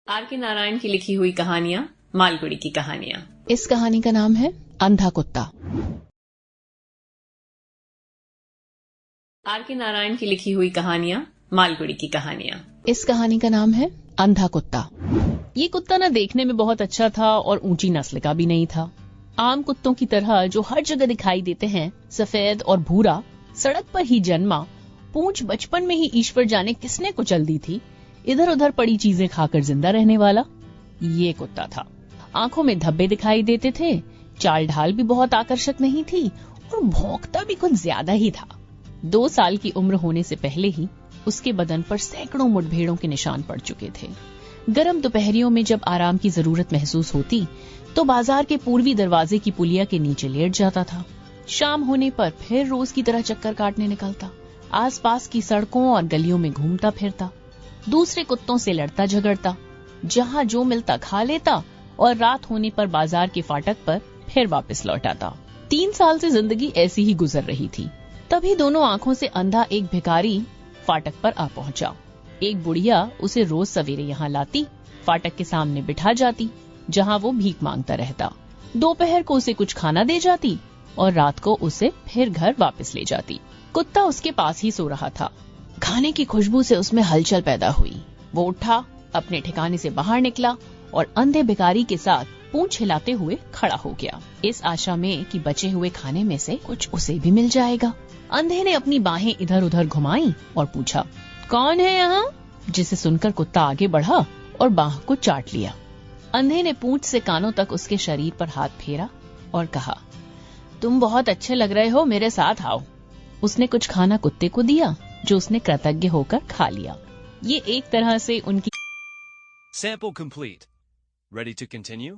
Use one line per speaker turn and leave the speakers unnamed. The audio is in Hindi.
आर के नारायण की लिखी हुई कहानियाँ, मालगुड़ी की कहानियाँ।
इस कहानी का नाम है अंधा कुत्ता।
आर के नारायण की लिखी हुई कहानियाँ, मालगुड़ी की कहानियाँ।
इस कहानी का नाम है अंधा कुत्ता। ये कुत्ता न देखने में बहुत अच्छा था और ऊंची नस्ल का भी नहीं था। आम कुत्तों की तरह जो हर जगह दिखाई देते हैं, सफेद और भूरा, सड़क पर ही जन्मा, पूंछ बचपन में ही ईश्वर जाने किसने कुचल दी थी, इधर उधर पड़ी चीजें खाकर जिंदा रहने वाला ये कुत्ता था। आंखों में धब्बे दिखाई देते थे, चाल ढाल भी बहुत आकर्षक नहीं थी और भौंकता भी कुछ ज्यादा ही था। 2 साल की उम्र होने से पहले ही उसके बदन पर सैकड़ों मुठभेड़ों के निशान पड़ चुके थे। गर्म दोपहरियों में जब आराम की जरूरत महसूस होती तो बाजार के पूर्वी दरवाजे की पुलिया के नीचे लेट जाता था। शाम होने पर फिर रोज की तरह चक्कर काटने निकलता, आसपास की सड़कों और गलियों में घूमता फिरता, दूसरे कुत्तों से लड़ता झगड़ता, जहाँ जो मिलता खा लेता और रात होने पर बाजार के फाटक पर फिर वापस लौट आता। 3 साल से जिंदगी ऐसी ही गुजर रही थी। तभी दोनों आंखों से अंधा एक भिखारी फाटक पर आ पहुंचा। एक बुढ़िया उसे रोज सवेरे यहाँ लाती, फाटक के सामने बिठा जाती, जहाँ वो भीख मांगता रहता। दोपहर को उसे कुछ खाना दे जाती और रात को उसे फिर घर वापस ले जाती। कुत्ता उसके पास ही सो रहा था। खाने की खुशबू से उसमें हलचल पैदा हुई। वो उठा, अपने ठिकाने से बाहर निकला और अंधे भिखारी के साथ पूंछ हिलाते हुए खड़ा हो गया, इस आशा में कि बचे हुए खाने में से कुछ उसे भी मिल जाएगा। अंधे ने अपनी बाहें इधर उधर घुमाई और पूछा, कौन है यहाँ? जिसे सुनकर कुत्ता आगे बढ़ा और बाह को चाट लिया। अंधे ने पूंछ से कानों तक उसके शरीर पर हाथ फेरा और कहा, तुम बहुत अच्छे लग रहे हो, मेरे साथ आओ। उसने कुछ खाना कुत्ते को दिया, जो उसने कृतज्ञ होकर खा लिया। ये एक तरह से उनकी
Sample complete. Ready to continue?